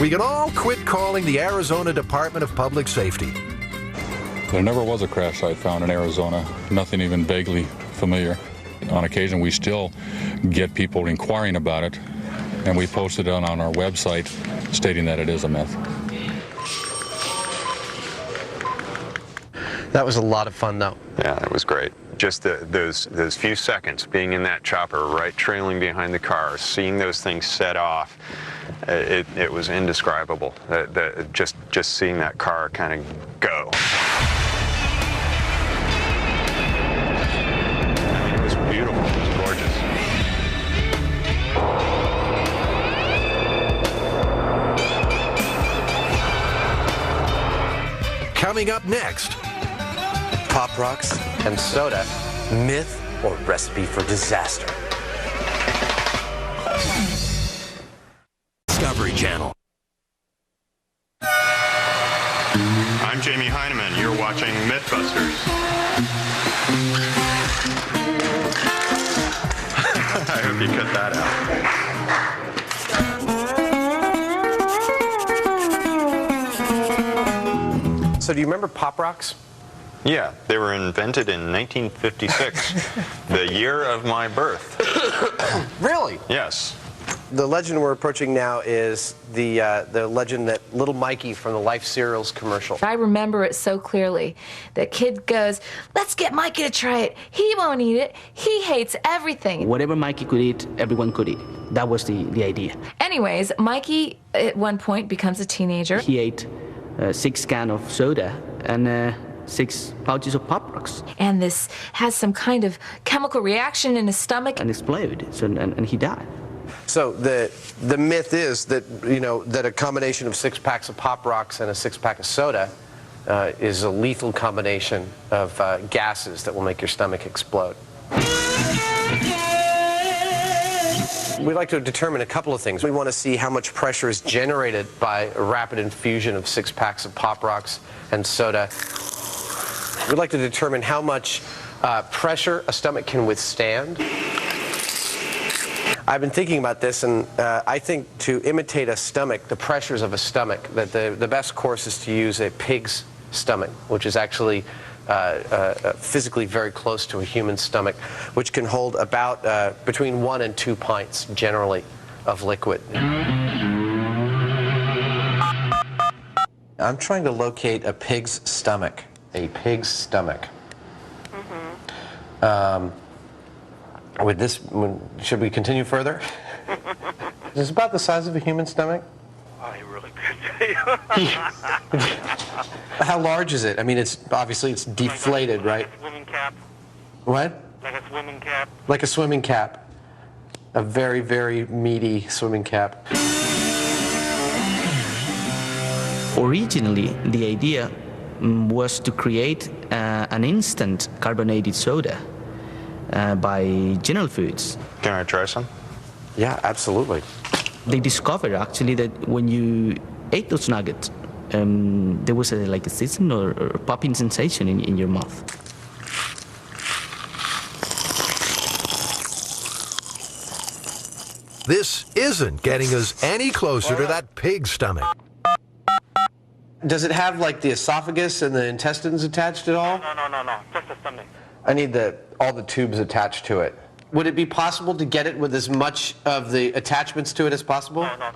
we can all quit calling the Arizona Department of Public Safety. There never was a crash site found in Arizona, nothing even vaguely familiar. On occasion, we still get people inquiring about it, and we posted it on our website stating that it is a myth. That was a lot of fun, though. Yeah, that was great. Just those few seconds being in that chopper, right, trailing behind the car, seeing those things set off, it was indescribable. Just seeing that car kind of go. I mean, it was beautiful. It was gorgeous. Coming up next. Pop rocks and soda, myth or recipe for disaster. Discovery Channel. I'm Jamie Heineman. You're watching Mythbusters. I hope you cut that So do you remember Pop Rocks? Yeah, they were invented in 1956, the year of my birth. Really? Yes. The legend we're approaching now is the legend that little Mikey from the Life Cereals commercial. I remember it so clearly. The kid goes, "Let's get Mikey to try it. He won't eat it. He hates everything." Whatever Mikey could eat, everyone could eat. That was the idea. Anyways, Mikey at one point becomes a teenager. He ate 6 cans of soda and 6 pouches of Pop Rocks. And this has some kind of chemical reaction in his stomach. And exploded, and he died. So the myth is that, that a combination of 6 packs of Pop Rocks and a 6-pack of soda is a lethal combination of gases that will make your stomach explode. We'd like to determine a couple of things. We want to see how much pressure is generated by a rapid infusion of 6 packs of Pop Rocks and soda. We'd like to determine how much pressure a stomach can withstand. I've been thinking about this, and I think to imitate a stomach, the pressures of a stomach, that the best course is to use a pig's stomach, which is actually physically very close to a human stomach, which can hold about between 1 and 2 pints, generally, of liquid. I'm trying to locate a pig's stomach. A pig's stomach. Should we continue further? Is this about the size of a human stomach? I really couldn't tell you. How large is it? I mean, it's deflated, right? Like a swimming cap. What? Like a swimming cap. Like a swimming cap. A very, very meaty swimming cap. Originally, the idea was to create an instant carbonated soda by General Foods. Can I try some? Yeah, absolutely. They discovered actually that when you ate those nuggets, there was like a sizzling or popping sensation in your mouth. This isn't getting us any closer to that pig stomach. Does it have like the esophagus and the intestines attached at all? No. Just the stomach. I need all the tubes attached to it. Would it be possible to get it with as much of the attachments to it as possible? No.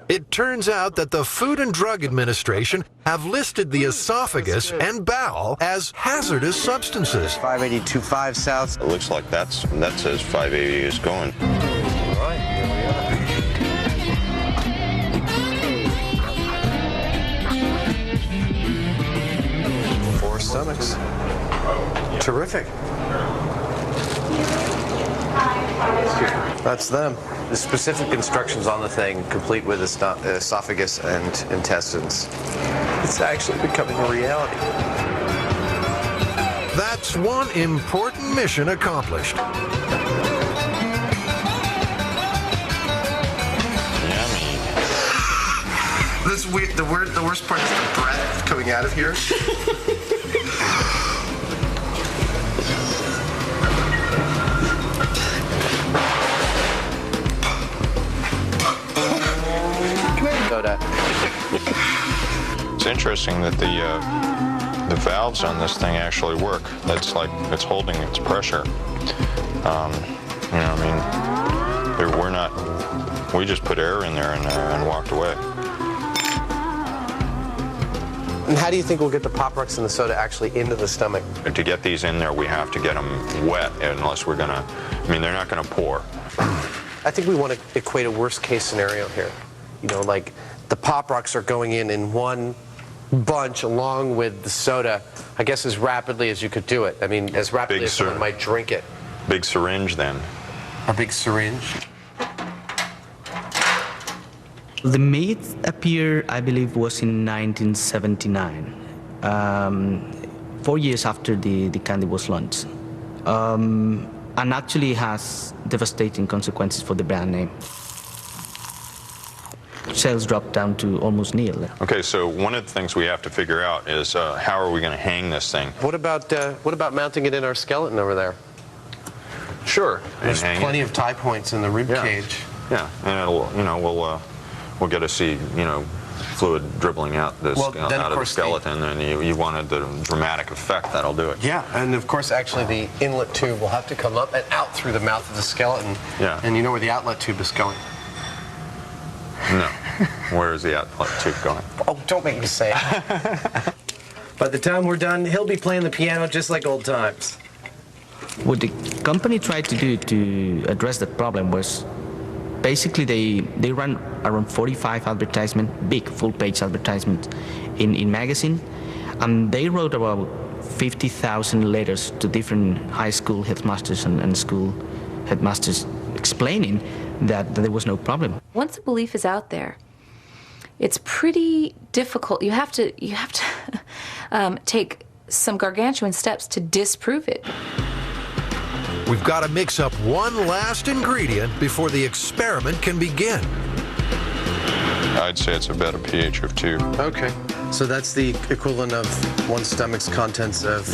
It turns out that the Food and Drug Administration have listed the esophagus and bowel as hazardous substances. 5825 South. It looks like that says 580 is going. All right, here we are. 4 stomachs. Terrific. That's them. The specific instructions on the thing, complete with esophagus and intestines. It's actually becoming a reality. That's one important mission accomplished. Yummy. The worst part is the breath coming out of here. soda. It's interesting that the valves on this thing actually work. That's like it's holding its pressure. We just put air in there and walked away. And how do you think we'll get the Pop Rocks and the soda actually into the stomach? To get these in there, we have to get them wet, unless we're gonna. They're not gonna pour. I think we want to equate a worst case scenario here. Like the Pop Rocks are going in one bunch along with the soda, I guess as rapidly as you could do it. As rapidly as someone might drink it. Big syringe then. A big syringe? The myth appeared, I believe, was in 1979, 4 years after the candy was launched, and actually has devastating consequences for the brand name. Sales dropped down to almost nil. Okay, so one of the things we have to figure out is how are we going to hang this thing? What about mounting it in our skeleton over there? Sure. There's plenty of tie points in the rib cage. Yeah, and we'll get to see, fluid dribbling out out of the skeleton, and you wanted the dramatic effect, that'll do it. Yeah, and of course, actually, the inlet tube will have to come up and out through the mouth of the skeleton. Yeah. And you know where the outlet tube is going? No. Where is the outlet tube going? Oh, don't make me say it. By the time we're done, he'll be playing the piano just like old times. What the company tried to do to address that problem was basically they ran around 45 advertisements, big full-page advertisements in magazine, and they wrote about 50,000 letters to different high school headmasters and school headmasters explaining that there was no problem. Once a belief is out there, it's pretty difficult. You have to take some gargantuan steps to disprove it. We've got to mix up one last ingredient before the experiment can begin. I'd say it's about a pH of 2. Okay. So that's the equivalent of one stomach's contents of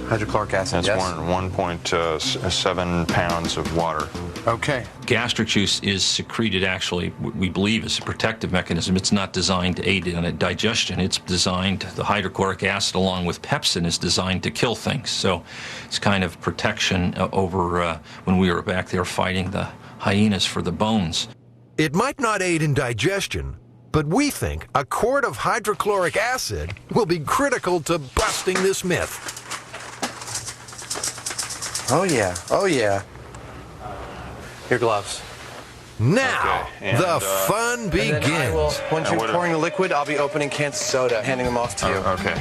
hydrochloric acid, That's 1.7 pounds of water. Okay. Gastric juice is secreted, actually, we believe, as a protective mechanism. It's not designed to aid in digestion. It's designed, the hydrochloric acid along with pepsin is designed to kill things. So it's kind of protection over when we were back there fighting the hyenas for the bones. It might not aid in digestion, but we think a quart of hydrochloric acid will be critical to busting this myth. Oh, yeah. Oh, yeah. Your gloves. Now, Okay, the fun begins. Once you're pouring the liquid, I'll be opening cans of soda, handing them off to you. Okay.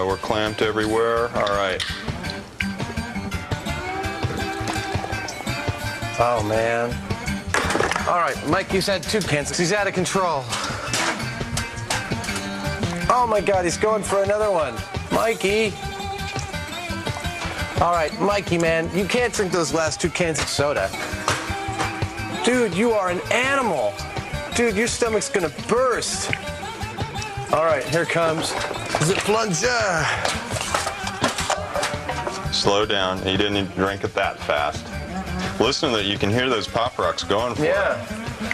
We're clamped everywhere. All right. Oh, man. All right, Mike, you said 2 cans. He's out of control. Oh, my God, he's going for another one. Mikey. All right, Mikey, man, you can't drink those last 2 cans of soda. Dude, you are an animal. Dude, your stomach's gonna burst. All right, here comes the plunger. Slow down. You didn't even drink it that fast. Listen to that. You can hear those Pop Rocks going for it.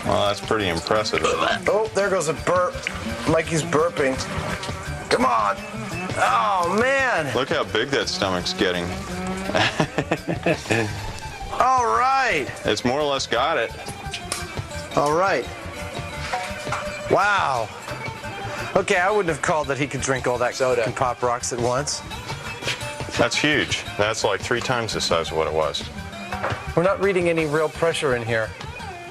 Well, that's pretty impressive. Oh, there goes a burp. Mikey's burping. Come on. Oh, man. Look how big that stomach's getting. All right. It's more or less got it. All right. Wow. Okay, I wouldn't have called that he could drink all that soda and Pop Rocks at once. That's huge. That's like 3 times the size of what it was. We're not reading any real pressure in here.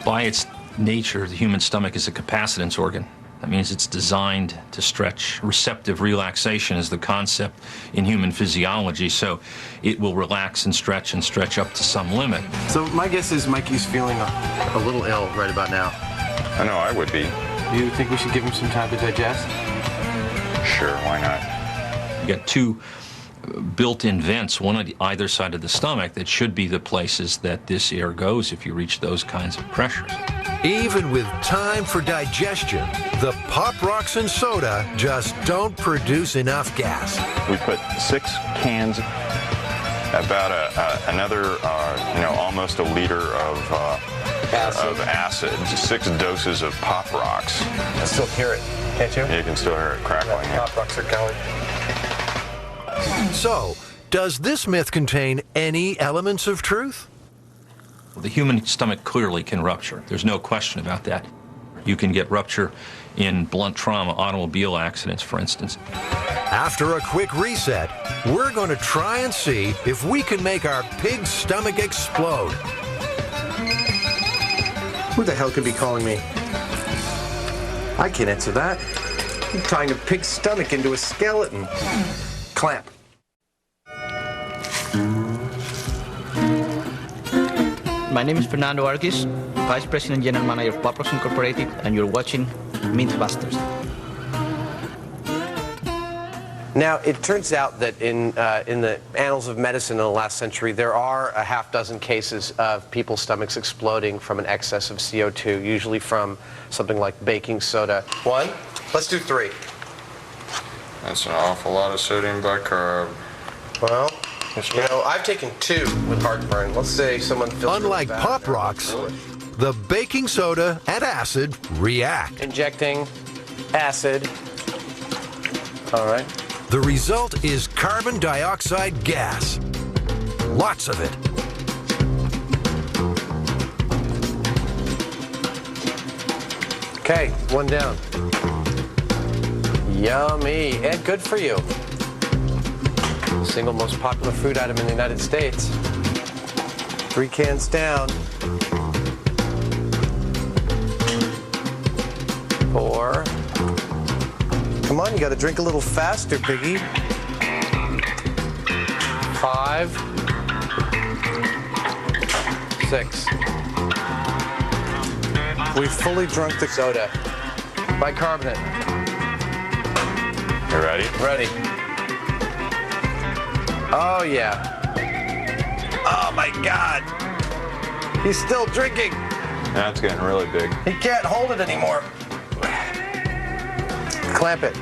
By its nature, the human stomach is a capacitance organ. That means it's designed to stretch. Receptive relaxation is the concept in human physiology, so it will relax and stretch up to some limit. So my guess is Mikey's feeling a little ill right about now. I know I would be. Do you think we should give him some time to digest? Sure, why not? You got 2 built-in vents, one on either side of the stomach, that should be the places that this air goes if you reach those kinds of pressures. Even with time for digestion, the Pop Rocks and soda just don't produce enough gas. We put 6 cans, about another, almost a liter of of acid, 6 doses of Pop Rocks. I can still hear it, can't you? You can still hear it crackling. Pop Rocks are going. So, does this myth contain any elements of truth? The human stomach clearly can rupture. There's no question about that. You can get rupture in blunt trauma, automobile accidents, for instance. After a quick reset, we're going to try and see if we can make our pig's stomach explode. Who the hell could be calling me? I can't answer that. I'm tying a pig's stomach into a skeleton. Clamp. My name is Fernando Arquis, Vice President and General Manager of Pop Rocks Incorporated, and you're watching Mythbusters. Now, it turns out that in the annals of medicine in the last century, there are a half dozen cases of people's stomachs exploding from an excess of CO2, usually from something like baking soda. 1? Let's do 3. That's an awful lot of sodium bicarb. Well, you know, I've taken 2 with heartburn. Let's say someone feels Unlike really bad. Pop Rocks, the baking soda and acid react. Injecting acid. All right. The result is carbon dioxide gas. Lots of it. Okay, 1 down. Yummy, and good for you. Single most popular food item in the United States. 3 cans down. 4. Come on, you gotta drink a little faster, piggy. 5. 6. We've fully drunk the soda. Bicarbonate. You ready? Ready. Oh, yeah. Oh, my God. He's still drinking. That's getting really big. He can't hold it anymore. Clamp it.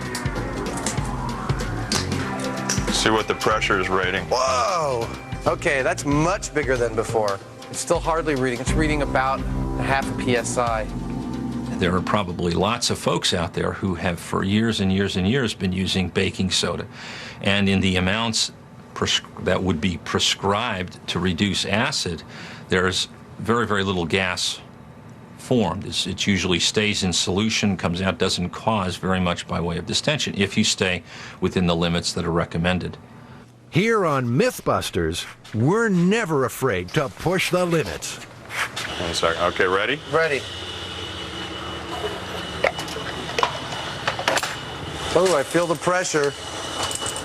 See what the pressure is rating. Whoa. Okay, that's much bigger than before. It's still hardly reading. It's reading about half a PSI. There are probably lots of folks out there who have for years and years and years been using baking soda. And in the amounts that would be prescribed to reduce acid, there's very, very little gas formed. It usually stays in solution, comes out, doesn't cause very much by way of distension if you stay within the limits that are recommended. Here on Mythbusters, we're never afraid to push the limits. 1 second. Okay, ready? Ready. Oh, I feel the pressure.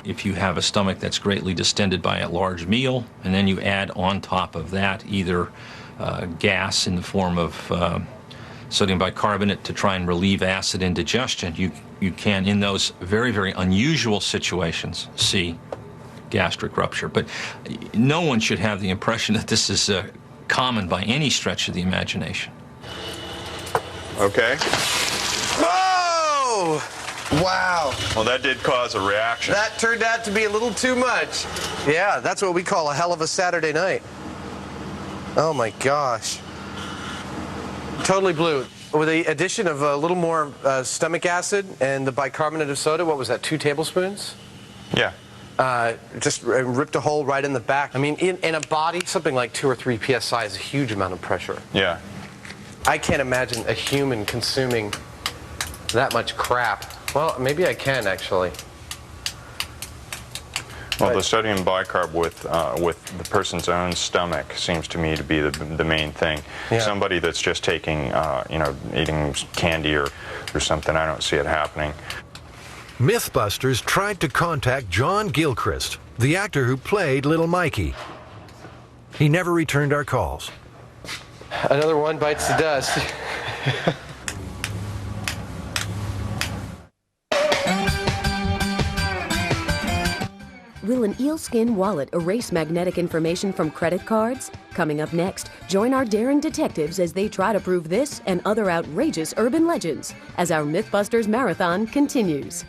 If you have a stomach that's greatly distended by a large meal, and then you add on top of that either gas in the form of sodium bicarbonate to try and relieve acid indigestion, you can, in those very, very unusual situations, see gastric rupture. But no one should have the impression that this is common by any stretch of the imagination. Okay. Whoa! Wow. Well, that did cause a reaction. That turned out to be a little too much. Yeah, that's what we call a hell of a Saturday night. Oh my gosh. Totally blew. With the addition of a little more stomach acid and the bicarbonate of soda, what was that, 2 tablespoons? Yeah. Just ripped a hole right in the back. I mean, in a body, something like 2 or 3 PSI is a huge amount of pressure. Yeah. I can't imagine a human consuming that much crap. Well, maybe I can, actually. Well, the sodium bicarb with the person's own stomach seems to me to be the main thing. Yeah. Somebody that's just taking, eating candy or something, I don't see it happening. Mythbusters tried to contact John Gilchrist, the actor who played Little Mikey. He never returned our calls. Another one bites the dust. Will an eelskin wallet erase magnetic information from credit cards? Coming up next, join our daring detectives as they try to prove this and other outrageous urban legends as our Mythbusters marathon continues.